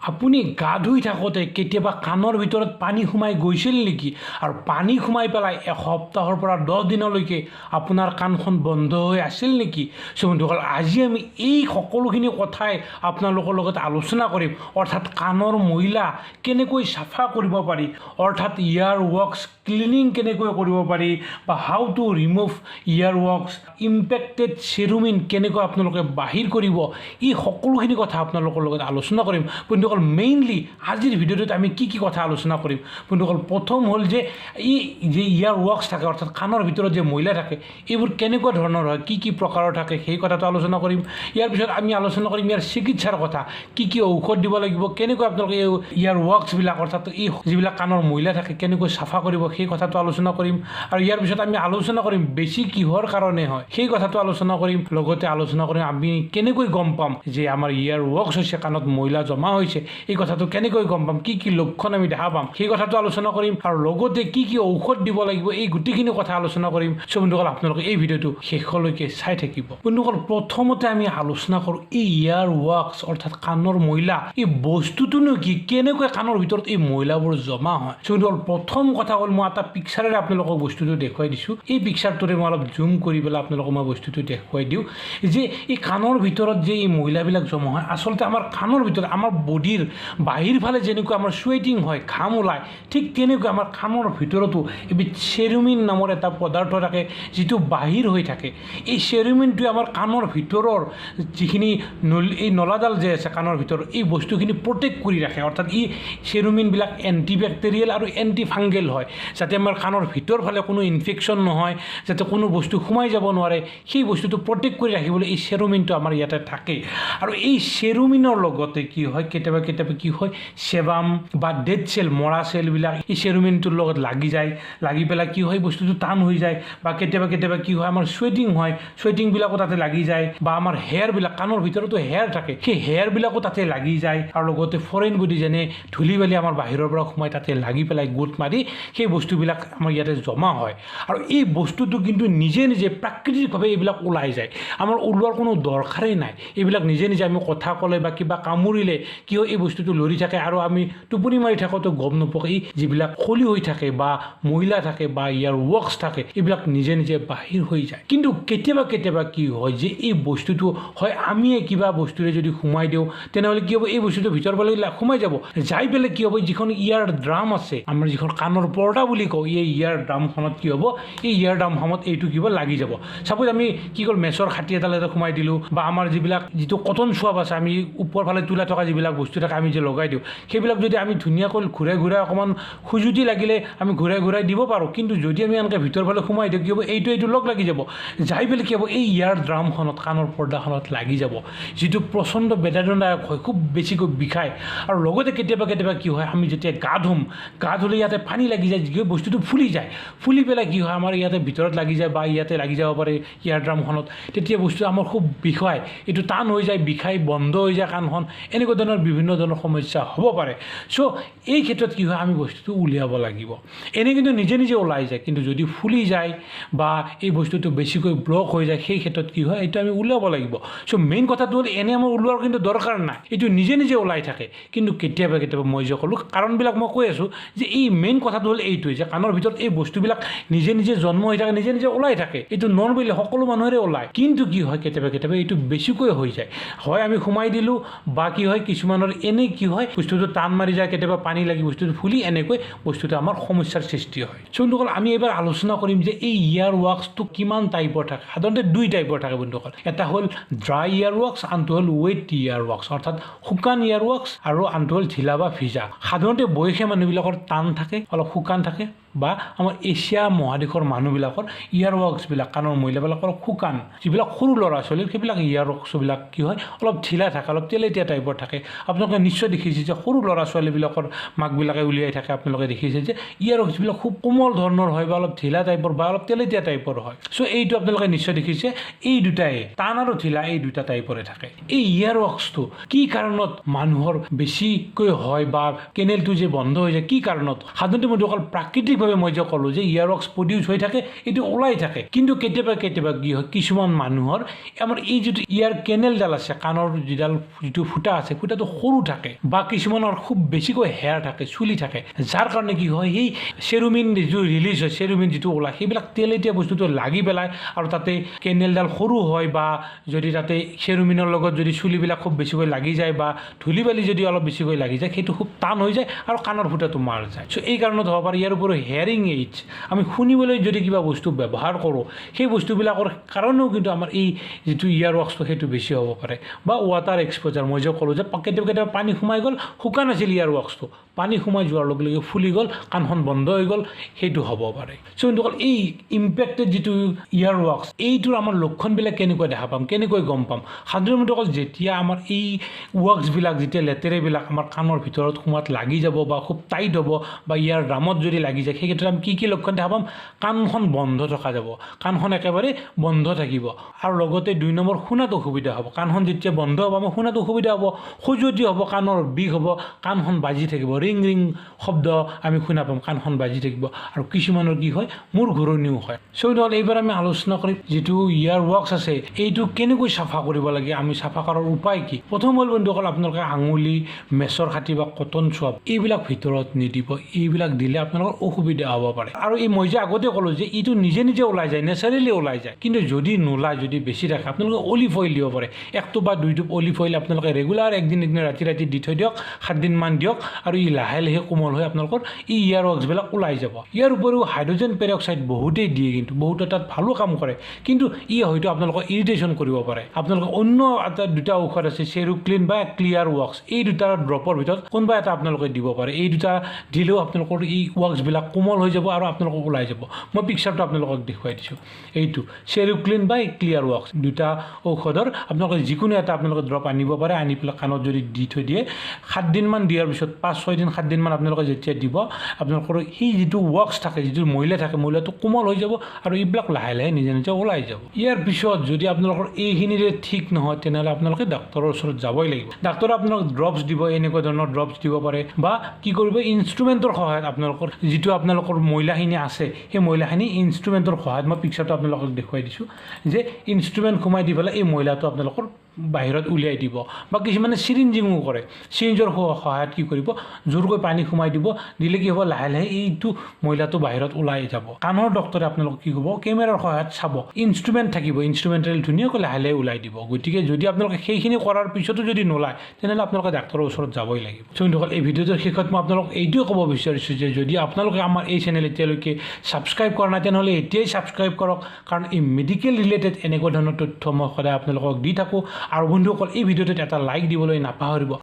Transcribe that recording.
আপুনি গা ধুই থাকোঁতে কেতিয়াবা কাণৰ ভিতৰত পানী সোমাই গৈছিল নেকি? আৰু পানী সোমাই পেলাই এসপ্তাহৰ পৰা 10 দিনলৈকে আপোনাৰ কাণখন বন্ধ হৈ আছিল নেকি? চ' বন্ধুসকল, আজি আমি এই সকলোখিনি কথাই আপোনালোকৰ লগত আলোচনা কৰিম। অৰ্থাৎ কাণৰ ময়লা কেনেকৈ চাফা কৰিব পাৰি, অৰ্থাৎ ইয়াৰ ৱৰ্কছ ক্লিনিং কেনেকৈ কৰিব পাৰি, বা how to remove ear wax impacted cerumen কেনেকৈ আপোনালোকে বাহিৰ কৰিব, এই সকলোখিনি কথা আপোনালোকৰ লগত আলোচনা কৰিম। বন্ধুসকল, মেইনলি আজিৰ ভিডিঅ'টোত আমি কি কথা আলোচনা কৰিম? বন্ধুসকল, প্ৰথম হ'ল যে ইয়াৰ ৱৰ্কছ থাকে, অৰ্থাৎ কাণৰ ভিতৰত যে ময়লা থাকে এইবোৰ কেনেকুৱা ধৰণৰ হয়, কি প্ৰকাৰৰ থাকে সেই কথাটো আলোচনা কৰিম। ইয়াৰ পিছত আমি আলোচনা কৰিম ইয়াৰ চিকিৎসাৰ কথা, কি ঔষধ দিব লাগিব, কেনেকৈ আপোনালোকে ইয়াৰ ৱৰ্কছবিলাক অৰ্থাৎ এই যিবিলাক কাণৰ ময়লা থাকে কেনেকৈ চাফা কৰিব সেই কথাটো আলোচনা কৰিম। আৰু ইয়াৰ পিছত আমি আলোচনা কৰিম বেছি কিহৰ কাৰণে হয় সেই কথাটো আলোচনা কৰিম। লগতে আলোচনা কৰিম আমি কেনেকৈ গম পাম যে আমাৰ ইয়াৰ ৱৰ্কছ হৈছে, কাণত ময়লা জমা হৈছে, এই কথাটো কেনেকৈ গম পাম, কি লক্ষণ আমি দেখা পাম সেই কথাটো আলোচনা কৰিম। আৰু লগতে কি ঔষধ দিব লাগিব এই গোটেইখিনি কথা আলোচনা কৰিম। চ' বন্ধুসকল, আপোনালোকে এই ভিডিঅ'টো শেষলৈকে চাই থাকিব। বন্ধুসকল, প্ৰথমতে আমি আলোচনা কৰোঁ এই ইয়াৰ ৱৰ্কছ অৰ্থাৎ কাণৰ ময়লা, এই বস্তুটোনো কি, কেনেকৈ কাণৰ ভিতৰত এই ময়লাবোৰ জমা হয়। চ' বন্ধুসকল, প্ৰথম কথা হ'ল মই এটা পিকচাৰেৰে আপোনালোকক বস্তুটো দেখুৱাই দিছোঁ। এই পিকচাৰটোৰে মই অলপ জুম কৰি পেলাই আপোনালোকক মই বস্তুটো দেখুৱাই দিওঁ যে এই কাণৰ ভিতৰত যে এই ময়লাবিলাক জমা হয়, আচলতে আমাৰ কাণৰ ভিতৰত আমাৰ বডিৰ বাহিৰ ফালে যেনেকৈ আমাৰ চুৱেটিং হয়, ঘাম ওলায়, ঠিক তেনেকৈ আমাৰ কাণৰ ভিতৰতো এবিধ চেৰুমিন নামৰ এটা পদাৰ্থ থাকে যিটো বাহিৰ হৈ থাকে। এই চেৰুমিনটোৱে আমাৰ কাণৰ ভিতৰৰ যিখিনি এই নলাডাল যে আছে কাণৰ ভিতৰত এই বস্তুখিনি প্ৰটেক্ট কৰি ৰাখে। অৰ্থাৎ এই চেৰুমিনবিলাক এণ্টিবেক্টেৰিয়েল আৰু এণ্টি ফাংগেল হয়, যাতে আমাৰ কাণৰ ভিতৰ ফালে কোনো ইনফেকশ্যন নহয়, যাতে কোনো বস্তু সোমাই যাব নোৱাৰে, সেই বস্তুটো প্ৰটেক্ট কৰি ৰাখিবলৈ এই চেৰুমিনটো আমাৰ ইয়াতে থাকে। আৰু এই চেৰুমিনৰ লগতে কি হয়, কেতিয়াবা কি হয়, চেবাম বা ডেড চেল, মৰা চেলবিলাক এই চেৰুমিনটোৰ লগত লাগি যায়, লাগি পেলাই কি হয় বস্তুটো টান হৈ যায়। বা কেতিয়াবা কি হয় আমাৰ চুৱেটিং হয়, চুৱেটিংবিলাকো তাতে লাগি যায়। বা আমাৰ হেয়াৰবিলাক, কাণৰ ভিতৰতো হেয়াৰ থাকে, সেই হেয়াৰবিলাকো তাতে লাগি যায়। আৰু লগতে ফৰেইন বডি যেনে ধূলি বালি আমাৰ বাহিৰৰ পৰা সোমাই তাতে লাগি পেলাই গোট মাৰি সেই বস্তুবিলাক আমাৰ ইয়াতে জমা হয়। আৰু এই বস্তুটো কিন্তু নিজে প্ৰাকৃতিকভাৱে এইবিলাক ওলাই যায়, আমাৰ ওলোৱাৰ কোনো দৰকাৰেই নাই। এইবিলাক নিজে আমি কথা ক'লে বা কিবা কামুৰিলে কি হয় এই বস্তুটো লৰি থাকে, আৰু আমি টোপনি মাৰি থাকোঁতে গম নোপোৱা এই যিবিলাক খলি হৈ থাকে বা ময়লা থাকে বা ইয়াৰ ৱৰ্কছ থাকে এইবিলাক নিজে বাহিৰ হৈ যায়। কিন্তু কেতিয়াবা কি হয় যে এই বস্তুটো হয় আমিয়ে কিবা বস্তুৰে যদি সোমাই দিওঁ তেনেহ'লে কি হ'ব, এই বস্তুটো ভিতৰ ফালে সোমাই যাই পেলাই কি হ'ব, যিখন ইয়াৰ ড্ৰাম আছে, আমাৰ যিখন কাণৰ পৰ্দা বুলি কওঁ, এই ইয়াৰ ড্ৰামখনত কি হ'ব, এই ইয়াৰ ড্ৰামখনত এইটো কিবা লাগি যাব। চাপ'জ আমি কি হ'ল মেচৰ খাটি এডাল সোমাই দিলোঁ, বা আমাৰ যিটো কটন চোৱাব আছে, আমি ওপৰ ফালে তোলা থকা যিবিলাক বস্তু থাকে আমি যে লগাই দিওঁ, সেইবিলাক যদি আমি ধুনীয়াকৈ ঘূৰাই অকণমান খুজুতি লাগিলে আমি ঘূৰাই দিব পাৰোঁ। কিন্তু যদি আমি এনেকৈ ভিতৰ ফালে সোমাই দিওঁ কি হ'ব, এইটো লগ লাগি যাব, যাই পেলাই কি হ'ব এই ইয়াৰ ড্ৰামখনত, কাণৰ পৰ্দাখনত লাগি যাব, যিটো প্ৰচণ্ড বেদনাদায়ক হয়, খুব বেছিকৈ বিষায়। আৰু লগতে কেতিয়াবা কি হয়, আমি যেতিয়া গা ধুলে ইয়াতে পানী লাগি যায়, যি বস্তুটো ফুলি পেলাই কি হয় আমাৰ ইয়াতে ভিতৰত লাগি যায় বা ইয়াতে লাগি যাব পাৰে ইয়াৰ ড্ৰামখনত, তেতিয়া বস্তু আমাৰ খুব বিষায়, এইটো টান হৈ যায়, বিষাই বন্ধ হৈ যায় কাণখন, এনেকুৱা ধৰণৰ বিভিন্ন ধৰণৰ সমস্যা হ'ব পাৰে। চ' এই ক্ষেত্ৰত কি হয়, আমি বস্তুটো উলিয়াব লাগিব। এনে কিন্তু নিজে ওলাই যায়, কিন্তু যদি ফুলি যায় বা এই বস্তুটো বেছিকৈ ব্লক হৈ যায়, সেই ক্ষেত্ৰত কি হয়, এইটো আমি উলিয়াব লাগিব। চ' মেইন কথাটো হ'ল এনে আমাৰ ওলোৱাৰ কিন্তু দৰকাৰ নাই, এইটো নিজে ওলাই থাকে। কিন্তু কেতিয়াবা মই যে ক'লোঁ কাৰণবিলাক মই কৈ আছোঁ যে এই মেইন কথাটো হ'ল এইটোৱে যে কাণৰ ভিতৰত এই বস্তুবিলাক নিজে জন্ম হৈ থাকে, নিজে ওলাই থাকে, এইটো নৰ্মেলি সকলো মানুহৰে ওলায়। কিন্তু কি হয় কেতিয়াবা এইটো বেছিকৈ হৈ যায়, হয় আমি সোমাই দিলোঁ, বা কি হয় কিছুমানৰ এনেই কি হয় বস্তুটো টান মাৰি যায়, কেতিয়াবা পানী লাগি বস্তুটো ফুলি এনেকৈ বস্তুটো আমাৰ সমস্যাৰ সৃষ্টি হয়। বন্ধুসকল, আমি এইবাৰ আলোচনা কৰিম যে এই ইয়াৰ ৱৰ্কছটো কিমান টাইপৰ থাকে। সাধাৰণতে 2 টাইপৰ থাকে বন্ধুসকল, এটা হ'ল ড্ৰাই ইয়াৰ ৱৰ্কছ, আনটো হ'ল ৱেট ইয়াৰ ৱৰ্কছ, অৰ্থাৎ শুকান ইয়াৰ ৱৰ্কছ, আৰু আনটো হ'ল ঢিলা বা ভিজা। সাধাৰণতে বয়সীয়া মানুহবিলাকৰ টান থাকে, অলপ শুকান থাকে, বা আমাৰ এছিয়া মহাদেশৰ মানুহবিলাকৰ ইয়াৰ ৱৰ্কছবিলাক, কাণৰ মহিলাবিলাকৰ শুকান, যিবিলাক সৰু ল'ৰা ছোৱালী সেইবিলাক ইয়াৰ ৱৰ্কছবিলাক কি হয় অলপ ঢিলা থাকে, অলপ তেলেতীয়া টাইপৰ থাকে। আপোনালোকে নিশ্চয় দেখিছে যে সৰু ল'ৰা ছোৱালীবিলাকৰ মাকবিলাকে উলিয়াই থাকে, আপোনালোকে দেখিছে যে ইয়াৰ ৱৰ্কছবিলাক খুব কোমল ধৰণৰ হয়, বা অলপ ঢিলা টাইপৰ বা অলপ তেলেতীয়া টাইপৰ হয়। চ' এইটো আপোনালোকে নিশ্চয় দেখিছে, এই দুটাই টান আৰু ঢিলা এই দুটা টাইপৰে থাকে। এই ইয়াৰ ৱৰ্কছটো কি কাৰণত মানুহৰ বেছিকৈ হয় বা কেনেলটো যে বন্ধ হৈ যায়, কি কাৰণত? সাধাৰণতে বন্ধুসকল প্ৰাকৃতিক প্ৰাকৃতিকভাৱে মই যে ক'লোঁ যে ইয়াৰ ৱাক্স প্ৰডিউচ হৈ থাকে, এইটো ওলাই থাকে। কিন্তু কেতিয়াবা কি হয়, কিছুমান মানুহৰ আমাৰ এই যিটো ইয়াৰ কেনেলডাল আছে, কাণৰ যিটো ফুটা আছে, ফুটাটো সৰু থাকে, বা কিছুমানৰ খুব বেছিকৈ হেয়াৰ থাকে, চুলি থাকে, যাৰ কাৰণে কি হয় সেই চেৰুমিন যিটো ৰিলিজ হয়, চেৰুমিন যিটো ওলায়, সেইবিলাক তেলেতীয়া বস্তুটো লাগি পেলাই আৰু তাতে কেনেলডাল সৰু হয়, বা যদি তাতে চেৰুমিনৰ লগত যদি চুলিবিলাক খুব বেছিকৈ লাগি যায় বা ধূলি বালি যদি অলপ বেছিকৈ লাগি যায়, সেইটো খুব টান হৈ যায় আৰু কাণৰ ফুটাটো মাৰ যায়। চ' এই কাৰণত হ'ব পাৰে। ইয়াৰ উপৰিও হেয়াৰিং এইডছ, আমি শুনিবলৈ যদি কিবা বস্তু ব্যৱহাৰ কৰোঁ, সেই বস্তুবিলাকৰ কাৰণেও কিন্তু আমাৰ এই যিটো ইয়াৰ ৱাক্সটো সেইটো বেছি হ'ব পাৰে। বা ৱাটাৰ এক্সপ'জাৰ, মই যে ক'লোঁ যে কেতিয়াবা পানী সোমাই গ'ল, শুকান আছিল ইয়াৰ ৱাক্সটো, পানী সোমাই যোৱাৰ লগে লগে ফুলি গ'ল, কাণখন বন্ধ হৈ গ'ল, সেইটো হ'ব পাৰে। চ' বন্ধুসকল, এই ইম্পেক্টেড যিটো ইয়াৰ ৱাক্স, এইটোৰ আমাৰ লক্ষণবিলাক কেনেকৈ দেখা পাম, কেনেকৈ গম পাম? সাধাৰণতে বন্ধুসকল, যেতিয়া আমাৰ এই ৱাক্সবিলাক, যেতিয়া লেতেৰাবিলাক আমাৰ কাণৰ ভিতৰত সোমাত লাগি যাব বা খুব টাইট হ'ব বা ইয়াৰ ড্ৰামত যদি লাগি যায়, সেই ক্ষেত্ৰত আমি কি লক্ষণ দেখা পাম? কাণখন বন্ধ থকা যাব, কাণখন একেবাৰে বন্ধ থাকিব, আৰু লগতে 2 নম্বৰ শুনাত অসুবিধা হ'ব। কাণখন যেতিয়া বন্ধ হ'ব, আমাৰ শুনাত অসুবিধা হ'ব, খজুৱতি হ'ব, কাণৰ বিষ হ'ব, কাণখন বাজি থাকিব, ৰিং শব্দ আমি শুনা পাম, কাণখন বাজি থাকিব, আৰু কিছুমানৰ কি হয়, মূৰ ঘূৰণিও হয়। চ' বন্ধুসকল, এইবাৰ আমি আলোচনা কৰিম যিটো ইয়াৰ ৱাক্স আছে, এইটো কেনেকৈ চাফা কৰিব লাগে, আমি চাফা কৰাৰ উপায় কি। প্ৰথম হ'ল বন্ধুসকল, আপোনালোকে আঙুলি, মেচৰ খাটি বা কটন চুৱাব, এইবিলাক ভিতৰত নিদিব। এইবিলাক দিলে আপোনালোকৰ অসুবিধা হ'ব পাৰে। আৰু এই মই যে আগতে ক'লোঁ যে এইটো নিজে ওলাই যায়, নেচাৰেলি ওলাই যায়। কিন্তু যদি নোলায়, যদি বেছি থাকে, আপোনালোকে অলিভ অইল দিব পাৰে। 1 টোপ বা 2 টোপ অলিভ অইল আপোনালোকে ৰেগুলাৰ একদিন ৰাতি দি থৈ দিয়ক, 7 দিনমান দিয়ক, আৰু ই লাহে কোমল হৈ আপোনালোকৰ এই ইয়াৰ ৱাক্সবিলাক ওলাই যাব। ইয়াৰ উপৰিও হাইড্ৰজেন পেৰক্সাইড বহুতেই দিয়ে, কিন্তু বহুতে তাত ভালো কাম কৰে, কিন্তু ই হয়তো আপোনালোকক ইৰিটেশ্যন কৰিব পাৰে। আপোনালোকে অন্য এটা 2টা ঔষধ আছে, চেৰুক্লিন বা ক্লিয়াৰ ৱাক্স, এই 2টা ড্ৰপৰ ভিতৰত কোনোবা এটা আপোনালোকে দিব পাৰে। এই 2টা দিলেও আপোনালোকৰ এই ৱাক্সবিলাক কোমল হৈ যাব আৰু আপোনালোকক ওলাই যাব। মই পিকচাৰটো আপোনালোকক দেখুৱাই দিছোঁ, এইটো চেৰুক্লিন বা ক্লিয়াৰ ৱাক্স, 2টা ঔষধৰ আপোনালোকে যিকোনো এটা আপোনালোকে ড্ৰপ আনিব পাৰে, আনি পেলাই কাণত যদি দি থৈ দিয়ে, 7 দিনমান দিয়াৰ পিছত 5-6 দিন 7 দিনমান আপোনালোকে যেতিয়া দিব, আপোনালোকৰ সেই যিটো ৱাক্স থাকে, যিটো ময়লা থাকে, ময়লাটো কোমল হৈ যাব আৰু এইবিলাক লাহে নিজে ওলাই যাব। ইয়াৰ পিছত যদি আপোনালোকৰ এইখিনিৰে ঠিক নহয়, তেনেহ'লে আপোনালোকে ডাক্তৰৰ ওচৰত যাবই লাগিব। ডাক্তৰে আপোনালোক ড্ৰপছ দিব, এনেকুৱা ধৰণৰ ড্ৰপছ দিব পাৰে, বা কি কৰিব, ইনষ্ট্ৰুমেণ্টৰ সহায়ত আপোনালোকৰ যিটো আপোনালোকৰ ময়লাখিনি আছে, সেই ময়লাখিনি ইনষ্ট্ৰুমেণ্টৰ সহায়ত, মই পিকচাৰটো আপোনালোকক দেখুৱাই দিছোঁ, যে ইনষ্ট্ৰুমেণ্ট সোমাই দি পেলাই এই ময়লাটো আপোনালোকৰ বাহিৰত উলিয়াই দিব। বা কিছুমানে চিৰিঞ্জিঙো কৰে, চিৰিঞ্জৰ সহায়ত কি কৰিব, জোৰকৈ পানী সোমাই দিব, দিলে কি হ'ব, লাহে এইটো ময়লাটো বাহিৰত ওলাই যাব। কাণৰ ডক্তৰে আপোনালোকক কি কৰিব, কেমেৰাৰ সহায়ত চাব, ইনষ্ট্ৰুমেণ্ট থাকিব, ইনষ্ট্ৰুমেণ্টেল ধুনীয়াকৈ লাহে ওলাই দিব। গতিকে যদি আপোনালোকে সেইখিনি কৰাৰ পিছতো যদি নোলায়, তেনেহ'লে আপোনালোকে ডাক্তৰৰ ওচৰত যাবই লাগিব। চ' বন্ধুসকল, এই ভিডিঅ'টোৰ শেষত মই আপোনালোকক এইটোৱে ক'ব বিচাৰিছোঁ যে যদি আপোনালোকে আমাৰ এই চেনেল এতিয়ালৈকে ছাবস্ক্ৰাইব কৰা নাই, তেনেহ'লে এতিয়াই ছাবস্ক্ৰাইব কৰক, কাৰণ এই মেডিকেল ৰিলেটেড এনেকুৱা ধৰণৰ তথ্য মই সদায় আপোনালোকক দি থাকোঁ। আৰু বন্ধুসকল, এই ভিডিঅ'টোত এটা লাইক দিবলৈ নাপাহৰিব।